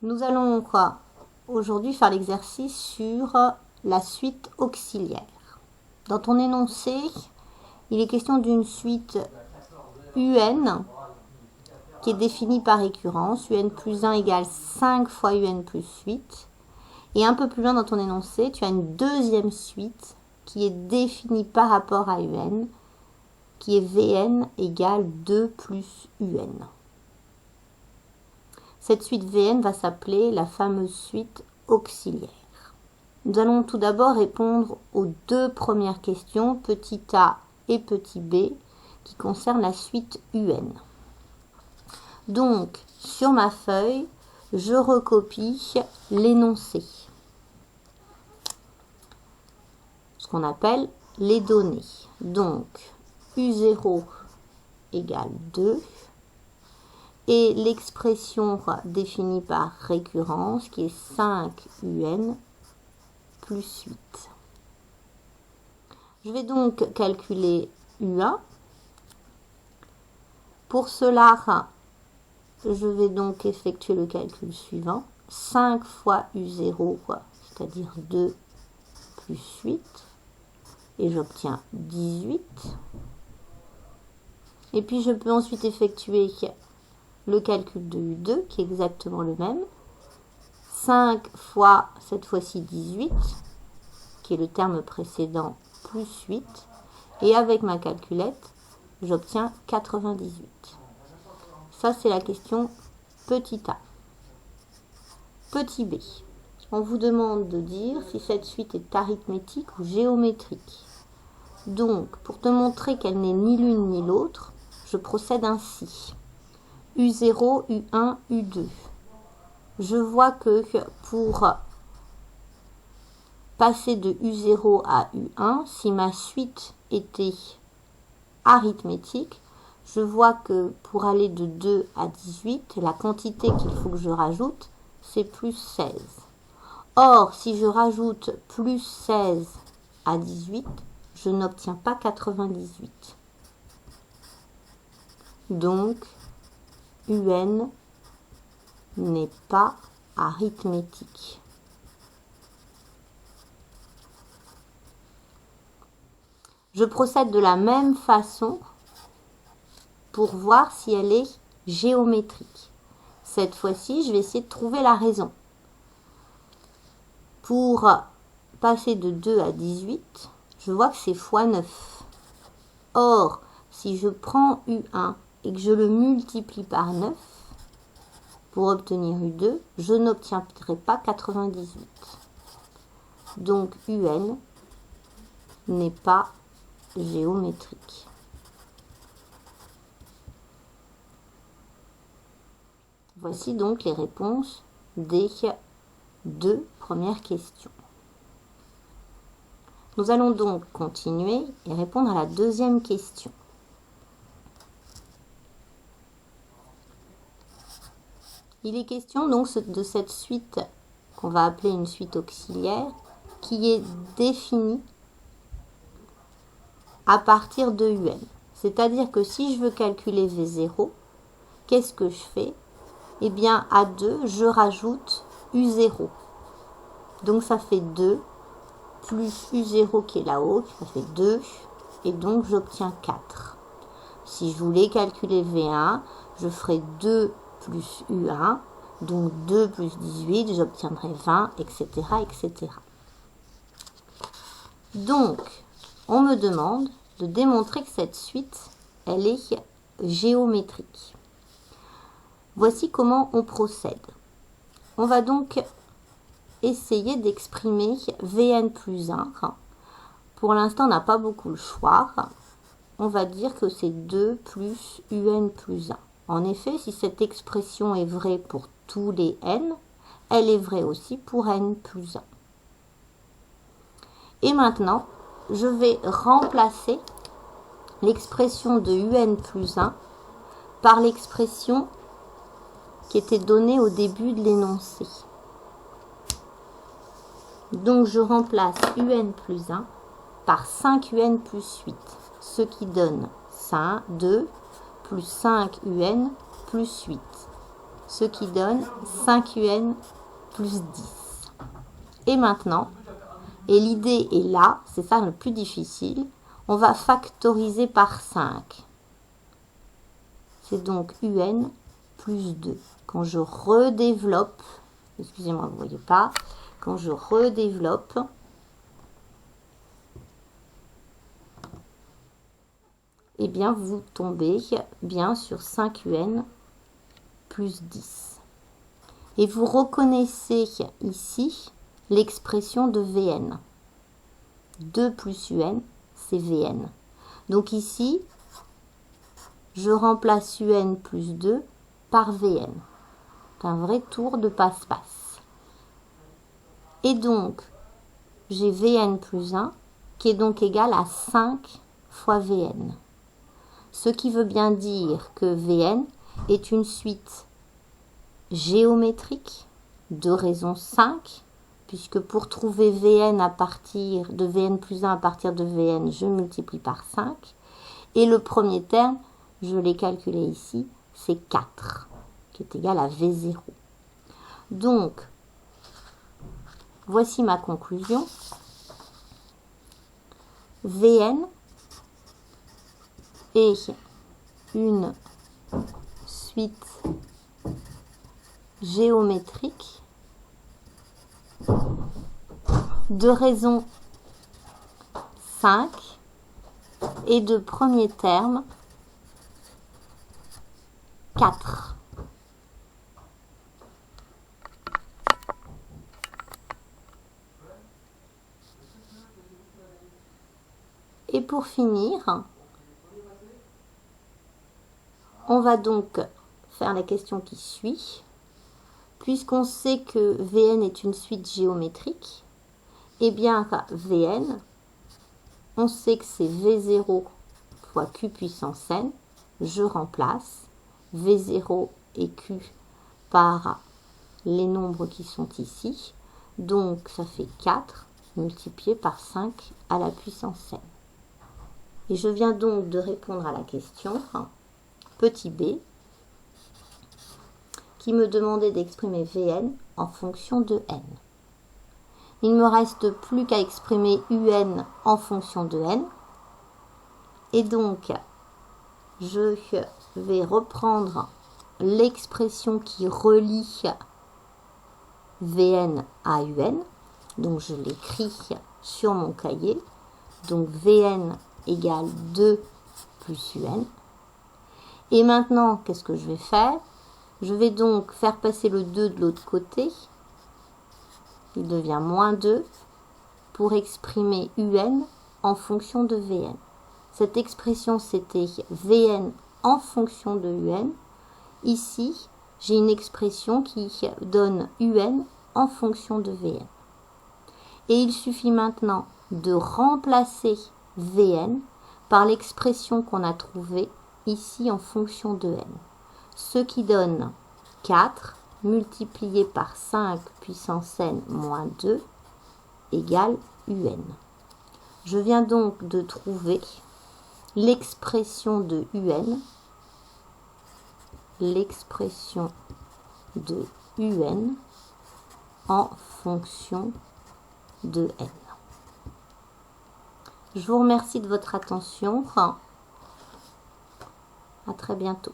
Nous allons aujourd'hui faire l'exercice sur la suite auxiliaire. Dans ton énoncé, il est question d'une suite UN qui est définie par récurrence. UN plus 1 égale 5 fois UN plus 8. Et un peu plus loin dans ton énoncé, tu as une deuxième suite qui est définie par rapport à UN, qui est VN égale 2 plus UN. Cette suite VN va s'appeler la fameuse suite auxiliaire. Nous allons tout d'abord répondre aux deux premières questions, petit a et petit b, qui concernent la suite UN. Donc, sur ma feuille, je recopie l'énoncé, ce qu'on appelle les données. Donc, U0 égale 2. Et l'expression définie par récurrence qui est 5 UN plus 8. Je vais donc calculer U1. Pour cela, je vais donc effectuer le calcul suivant. 5 fois U0, c'est-à-dire 2 plus 8. Et j'obtiens 18. Et puis je peux ensuite effectuer le calcul de U2 qui est exactement le même. 5 fois cette fois-ci 18 qui est le terme précédent plus 8 et avec ma calculette j'obtiens 98. Ça c'est la question petit a. Petit b, on vous demande de dire si cette suite est arithmétique ou géométrique. Donc pour te montrer qu'elle n'est ni l'une ni l'autre, je procède ainsi. U0, U1, U2. Je vois que pour passer de U0 à U1, si ma suite était arithmétique, je vois que pour aller de 2 à 18, la quantité qu'il faut que je rajoute, c'est plus 16. Or, si je rajoute plus 16 à 18, je n'obtiens pas 98. Donc, UN n'est pas arithmétique. Je procède de la même façon pour voir si elle est géométrique. Cette fois-ci, je vais essayer de trouver la raison. Pour passer de 2 à 18, je vois que c'est fois 9. Or, si je prends U1 et que je le multiplie par 9, pour obtenir U2, je n'obtiendrai pas 98. Donc UN n'est pas géométrique. Voici donc les réponses des deux premières questions. Nous allons donc continuer et répondre à la deuxième question. Il est question donc de cette suite qu'on va appeler une suite auxiliaire qui est définie à partir de UN. C'est-à-dire que si je veux calculer V0, qu'est-ce que je fais? Eh bien, à 2, je rajoute U0. Donc ça fait 2 plus U0 qui est là-haut, ça fait 2. Et donc j'obtiens 4. Si je voulais calculer V1, je ferais 2 plus U1, donc 2 plus 18, j'obtiendrai 20, etc., etc. Donc, on me demande de démontrer que cette suite, elle est géométrique. Voici comment on procède. On va donc essayer d'exprimer Vn plus 1. Pour l'instant, on n'a pas beaucoup le choix. On va dire que c'est 2 plus Un plus 1. En effet, si cette expression est vraie pour tous les n, elle est vraie aussi pour n plus 1. Et maintenant, je vais remplacer l'expression de Un plus 1 par l'expression qui était donnée au début de l'énoncé. Donc, je remplace Un plus 1 par 5 Un plus 8, ce qui donne 2 plus 5 UN plus 8. ce qui donne 5un plus 10. Et maintenant, et l'idée est là, c'est ça le plus difficile, on va factoriser par 5. C'est donc un plus 2. Quand je redéveloppe, excusez-moi, vous ne voyez pas, quand je redéveloppe, eh bien, vous tombez bien sur 5un plus 10. Et vous reconnaissez ici l'expression de Vn. 2 plus un, c'est Vn. Donc ici, je remplace un plus 2 par Vn. C'est un vrai tour de passe-passe. Et donc, j'ai Vn plus 1, qui est donc égal à 5 fois Vn. Ce qui veut bien dire que Vn est une suite géométrique de raison 5, puisque pour trouver Vn à partir de Vn plus 1 à partir de Vn, je multiplie par 5. Et le premier terme, je l'ai calculé ici, c'est 4, qui est égal à V0. Donc, voici ma conclusion. Vn est une suite géométrique de raison 5 et de premier terme 4. Et pour finir, on va donc faire la question qui suit. Puisqu'on sait que Vn est une suite géométrique, eh bien Vn, on sait que c'est V0 fois Q puissance n. Je remplace V0 et Q par les nombres qui sont ici. Donc ça fait 4 multiplié par 5 à la puissance n. Et je viens donc de répondre à la question petit b, qui me demandait d'exprimer Vn en fonction de n. Il ne me reste plus qu'à exprimer un en fonction de n. Et donc, je vais reprendre l'expression qui relie Vn à un. Donc, je l'écris sur mon cahier. Donc, Vn égale 2 plus un. Et maintenant, qu'est-ce que je vais faire? Je vais donc faire passer le 2 de l'autre côté. Il devient moins 2 pour exprimer un en fonction de Vn. Cette expression, c'était Vn en fonction de un. Ici, j'ai une expression qui donne un en fonction de Vn. Et il suffit maintenant de remplacer Vn par l'expression qu'on a trouvée ici en fonction de n. Ce qui donne 4 multiplié par 5 puissance n moins 2 égale un. Je viens donc de trouver l'expression de un, en fonction de n. Je vous remercie de votre attention. À très bientôt.